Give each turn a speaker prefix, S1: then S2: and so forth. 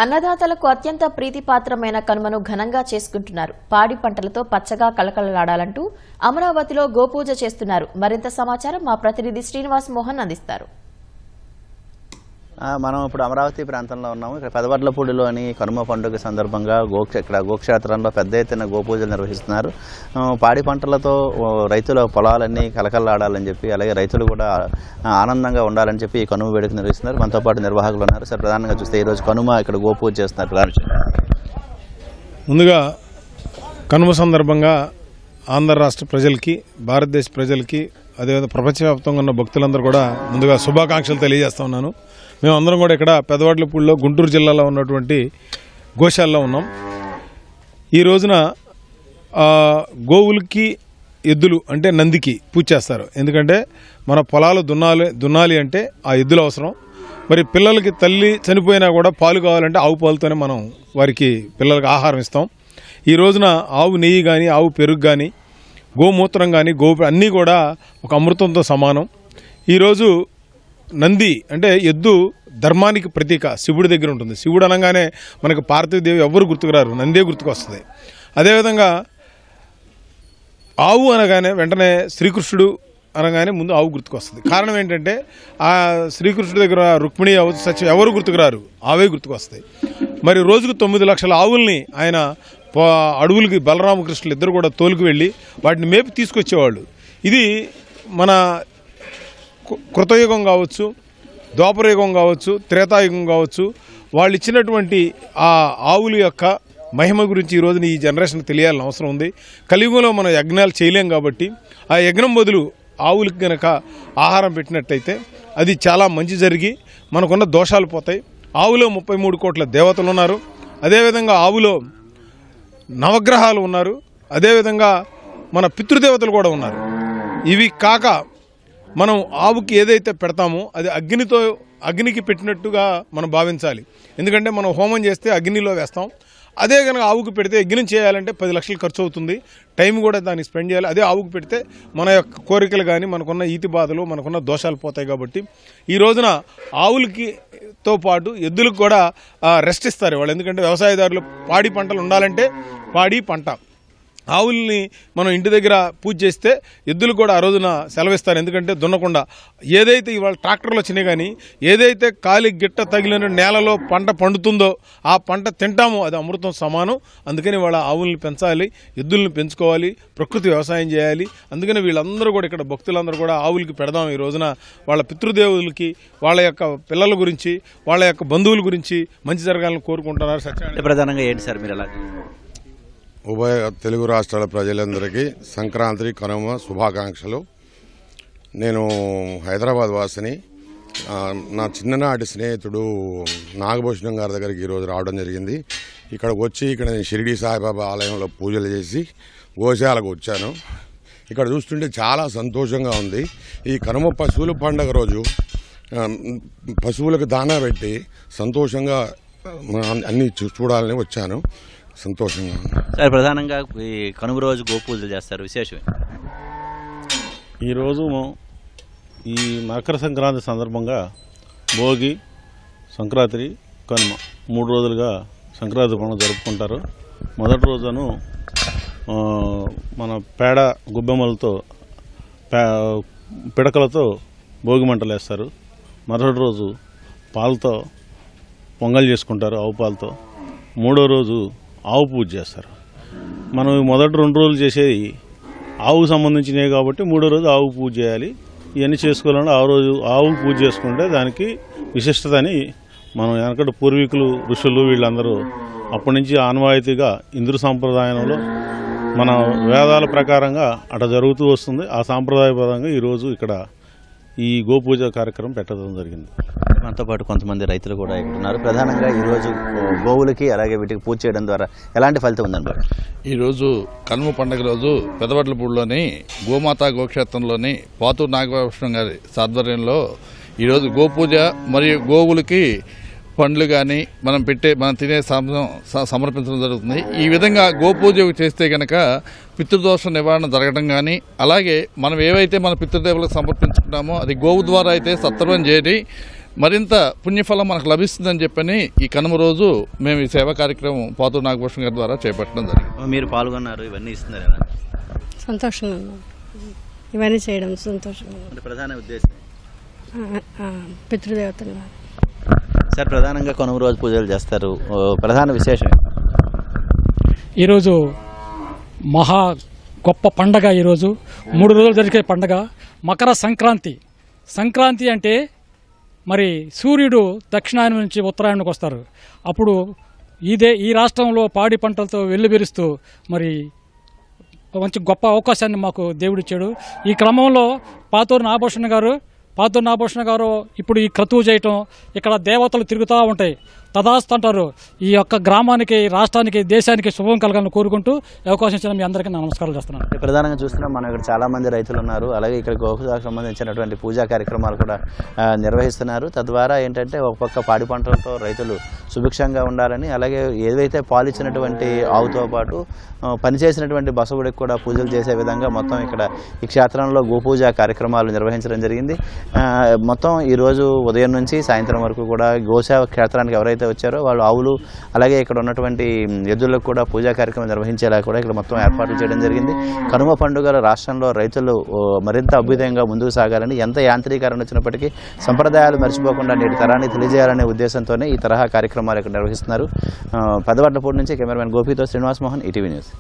S1: అన్నదాతలకు అత్యంత ప్రీతిపాత్రమైన కనుమను ఘనంగా చేసుకుంటున్నారు. పాడి పంటలతో పచ్చగా కళకళలాడాలంటూ అమరావతిలో గోపూజ చేస్తున్నారు. మరింత సమాచారం మా ప్రతినిధి శ్రీనివాస్ మోహన్ అందిస్తారు.
S2: మనం ఇప్పుడు అమరావతి ప్రాంతంలో ఉన్నాము. ఇక్కడ పెదవడ్లపూడిలోని కనుమ పండుగ సందర్భంగా ఇక్కడ గోక్షేత్రంలో పెద్ద ఎత్తున గోపూజలు నిర్వహిస్తున్నారు. పాడి పంటలతో రైతుల పొలాలన్నీ కలకల్లాడాలని చెప్పి, అలాగే రైతులు కూడా ఆనందంగా ఉండాలని చెప్పి ఈ కనుమ వేడుక నిర్వహిస్తున్నారు. మనతో పాటు నిర్వాహకులు ఉన్నారు. సార్, ప్రధానంగా చూస్తే ఈరోజు కనుమ ఇక్కడ గోపూజ చేస్తున్నారు.
S3: ముందుగా కనుమ సందర్భంగా ఆంధ్ర రాష్ట్ర ప్రజలకి, భారతదేశ ప్రజలకి, అదేవిధంగా ప్రపంచవ్యాప్తంగా ఉన్న భక్తులందరూ కూడా ముందుగా శుభాకాంక్షలు తెలియజేస్తా ఉన్నాను. మేమందరం కూడా ఇక్కడ పెదవడ్లపూడిలో గుంటూరు జిల్లాలో ఉన్నటువంటి గోశాలలో ఉన్నాం. ఈ రోజున గోవులకి, ఎద్దులు అంటే నందికి పూజ చేస్తారు. ఎందుకంటే మన పొలాలు దున్నాలి అంటే ఆ ఎద్దులు అవసరం. మరి పిల్లలకి తల్లి చనిపోయినా కూడా పాలు కావాలంటే ఆవు పాలతోనే మనం వారికి పిల్లలకి ఆహారం ఇస్తాం. ఈ రోజున ఆవు నెయ్యి కానీ, ఆవు పెరుగు కానీ, గోమూత్రం కానీ, అన్నీ కూడా ఒక అమృతంతో సమానం. ఈరోజు నంది అంటే ఎద్దు ధర్మానికి ప్రతీక, శివుడి దగ్గర ఉంటుంది. శివుడు అనగానే మనకు పార్థివదేవి ఎవరు గుర్తుకురారు, నందే గుర్తుకు వస్తుంది. అదేవిధంగా ఆవు అనగానే వెంటనే శ్రీకృష్ణుడు అనగానే ముందు ఆవు గుర్తుకొస్తుంది. కారణం ఏంటంటే ఆ శ్రీకృష్ణుడి దగ్గర రుక్మిణి అవచ్చు, సత్యం ఎవరు గుర్తుకురారు, ఆవే గుర్తుకొస్తాయి. మరి రోజుకు 9 లక్షల ఆవుల్ని ఆయన అడవులకి బలరామకృష్ణులు ఇద్దరు కూడా తోలుకు వెళ్ళి వాటిని మేపి తీసుకొచ్చేవాళ్ళు. ఇది మన కృతయుగం కావచ్చు, ద్వాపరయుగం కావచ్చు, త్రేతాయుగం కావచ్చు, వాళ్ళు ఇచ్చినటువంటి ఆ ఆవుల యొక్క మహిమ గురించి ఈ రోజున ఈ జనరేషన్ తెలియాలని అవసరం ఉంది. కలియుగంలో మనం యజ్ఞాలు చేయలేం కాబట్టి ఆ యజ్ఞం బదులు ఆవులకి గనక ఆహారం పెట్టినట్టయితే అది చాలా మంచి జరిగి మనకున్న దోషాలు పోతాయి. ఆవులో 33 కోట్ల దేవతలు ఉన్నారు. అదేవిధంగా ఆవులో నవగ్రహాలు ఉన్నారు. అదేవిధంగా మన పితృదేవతలు కూడా ఉన్నారు. ఇవి కాక మనం ఆవుకి ఏదైతే పెడతామో అది అగ్నికి పెట్టినట్టుగా మనం భావించాలి. ఎందుకంటే మనం హోమం చేస్తే అగ్నిలో వేస్తాం. అదే కనుక ఆవుకు పెడితే యజ్ఞం చేయాలంటే 10 లక్షలు ఖర్చు అవుతుంది. టైం కూడా దానికి స్పెండ్ చేయాలి. అదే ఆవుకు పెడితే మన యొక్క కోరికలు కానీ, మనకున్న ఈతి బాధలు, మనకున్న దోషాలు పోతాయి. కాబట్టి ఈ రోజున ఆవులతో పాటు ఎద్దులకు కూడా రెస్ట్ ఇస్తారు వాళ్ళు. ఎందుకంటే వ్యవసాయదారులు పాడి పంటలు ఉండాలంటే పాడి పంట, ఆవుల్ని మనం ఇంటి దగ్గర పూజ చేస్తే ఎద్దులు కూడా ఆ రోజున సెలవిస్తారు. ఎందుకంటే దున్నకుండా ఏదైతే ఇవాళ ట్రాక్టర్లు వచ్చినాయి కానీ ఏదైతే కాలి గిట్ట తగిలిన నేలలో పంట పండుతుందో ఆ పంట తింటామో అది అమృతం సమానం. అందుకని వాళ్ళ ఆవుల్ని పెంచాలి, ఎద్దుల్ని పెంచుకోవాలి, ప్రకృతి వ్యవసాయం చేయాలి. అందుకని వీళ్ళందరూ కూడా ఇక్కడ భక్తులందరూ కూడా ఆవులకి పెడదాం. ఈ రోజున వాళ్ళ పితృదేవులకి, వాళ్ళ యొక్క పిల్లల గురించి, వాళ్ళ యొక్క బంధువుల గురించి మంచి జరగాలని కోరుకుంటున్నారు. సత్యనారాయణ
S2: ప్రధానంగా ఏంటి సార్ మీరు ఎలా?
S4: ఉభయ తెలుగు రాష్ట్రాల ప్రజలందరికీ సంక్రాంతి కనుమ శుభాకాంక్షలు. నేను హైదరాబాద్ వాసిని. నా చిన్ననాటి స్నేహితుడు నాగభూషణం గారి దగ్గరికి ఈరోజు రావడం జరిగింది. ఇక్కడికి వచ్చి నేను షిరిడి సాయిబాబా ఆలయంలో పూజలు చేసి గోశాలకు వచ్చాను. ఇక్కడ చూస్తుంటే చాలా సంతోషంగా ఉంది. ఈ కనుమ పశువుల పండుగ రోజు పశువులకు దానా పెట్టి సంతోషంగా అన్నీ చూడాలని వచ్చాను. సంతోషంగా
S2: సార్, ప్రధానంగా ఈ కనుమ రోజు గోపూజలు చేస్తారు, విశేషమే.
S5: ఈరోజు ఈ మకర సంక్రాంతి సందర్భంగా భోగి, సంక్రాంతి, కనుమ 3 రోజులుగా సంక్రాంతి పండుగ జరుపుకుంటారు. మొదటి రోజును మన పేడ గుబ్బెమ్మలతో పిడకలతో భోగి మంటలు వేస్తారు. మరుసటి రోజు పాలతో పొంగల్ చేసుకుంటారు, ఆవు పాలతో. 3వ రోజు ఆవు పూజ చేస్తారు. మనం మొదటి 2 రోజులు చేసేది ఆవుకు సంబంధించినవి కాబట్టి 3వ రోజు ఆవు పూజ చేయాలి. ఇవన్నీ చేసుకోవాలంటే ఆవు పూజ చేసుకుంటే దానికి విశిష్టత అని మనం వెనకటి పూర్వీకులు, ఋషులు వీళ్ళందరూ అప్పటి నుంచి ఆనవాయితీగా హిందూ సాంప్రదాయంలో మన వేదాల ప్రకారంగా అట్లా జరుగుతూ వస్తుంది. ఆ సాంప్రదాయపరంగా ఈరోజు ఇక్కడ ఈ గోపూజ కార్యక్రమం పెట్టడం జరిగింది.
S2: మనతో పాటు కొంతమంది రైతులు కూడా ఇక్కడ ఉన్నారు. ప్రధానంగా ఈరోజు గోవులకి అలాగే వీటికి పూజ చేయడం ద్వారా ఎలాంటి ఫలితం ఉందంటారు?
S6: ఈరోజు కనుమ పండుగ రోజు పెదవడ్లపూడిలోని గోమాతా గోక్షేత్రంలోని పాతూరు నాగభూషణం గారి ఆధ్వర్యంలో ఈరోజు గోపూజ మరియు గోవులకి పండ్లు కానీ మనం తినే సమర్పించడం జరుగుతుంది. ఈ విధంగా గోపూజ చేస్తే కనుక పితృదోష నివారణ జరగడం కానీ, అలాగే మనం ఏవైతే మన పితృదేవులకు సమర్పించుకుంటామో అది గోవు ద్వారా అయితే సత్వరం చేరి మరింత పుణ్యఫలం మనకు లభిస్తుందని చెప్పని ఈ కనుమ రోజు మేము ఈ సేవా కార్యక్రమం పాతూరు నాగభూషణ్ గారి ద్వారా చేపట్టడం జరిగింది.
S2: మీరు పాల్గొన్నారు, ఇవన్నీ ఇస్తున్నారు కదా,
S7: సంతోషంగా ఉన్నాం. ఇవన్నీ చేయడం సంతోషంగా ఉన్నాం.
S2: అంటే ప్రధాన ఉద్దేశం
S7: పితృదేవతలు
S2: సార్, ప్రధానంగా కనుమ రోజు పూజలు చేస్తారు, ప్రధాన విశేషం
S8: ఈరోజు మహా గొప్ప పండగ. ఈరోజు 3 రోజులు జరిగే పండగ మకర సంక్రాంతి. సంక్రాంతి అంటే మరి సూర్యుడు దక్షిణాయనం నుంచి ఉత్తరాయణకు వస్తారు. అప్పుడు ఈ రాష్ట్రంలో పాడి పంటలతో వెల్లువిరుస్తూ మరి మంచి గొప్ప అవకాశాన్ని మాకు దేవుడిచ్చాడు. ఈ క్రమంలో పాతూరు నాగభూషణ గారు ఇప్పుడు ఈ క్రతువు చేయటం, ఇక్కడ దేవతలు తిరుగుతూ ఉంటాయి, తదాస్తు అంటారు. ఈ యొక్క గ్రామానికి, రాష్ట్రానికి, దేశానికి శుభం కలగాలని కోరుకుంటూ అవకాశం ఇచ్చిన మీ అందరికీ నా నమస్కారాలు చేస్తున్నాను.
S2: ప్రధానంగా చూస్తున్నాం మనం ఇక్కడ చాలా మంది రైతులు ఉన్నారు. అలాగే ఇక్కడ గోకులకు సంబంధించినటువంటి పూజా కార్యక్రమాలు కూడా నిర్వహిస్తున్నారు. తద్వారా ఏంటంటే ఒక పక్క పాడి పంటలతో రైతులు సుభిక్షంగా ఉండాలని, అలాగే ఏదైతే పాలిచ్చినటువంటి ఆవుతో పాటు పనిచేసినటువంటి బసవుడికి కూడా పూజలు చేసే విధంగా మొత్తం ఇక్కడ ఈ క్షేత్రంలో గోపూజ కార్యక్రమాలు నిర్వహించడం జరిగింది. మొత్తం ఈరోజు ఉదయం నుంచి సాయంత్రం వరకు కూడా గోసేవ క్షేత్రానికి ఎవరైతే వచ్చారో వాళ్ళు ఆవులు, అలాగే ఇక్కడ ఉన్నటువంటి ఎద్దులకు కూడా పూజా కార్యక్రమం నిర్వహించేలా కూడా ఇక్కడ మొత్తం ఏర్పాట్లు చేయడం జరిగింది. కనుమ పండుగలు రాష్ట్రంలో రైతులు మరింత అభ్యుదయంగా ముందుకు సాగాలని, ఎంత యాంత్రీకరణ వచ్చినప్పటికీ సంప్రదాయాలు మర్చిపోకుండా నేటి తరాన్ని తెలియజేయాలనే ఉద్దేశంతోనే ఈ తరహా కార్యక్రమాలు ఇక్కడ నిర్వహిస్తున్నారు. పెదవడ్లపూడి నుంచి కెమెరామెన్ గోపితో శ్రీనివాస్ మోహన్, ఈటీవీ న్యూస్.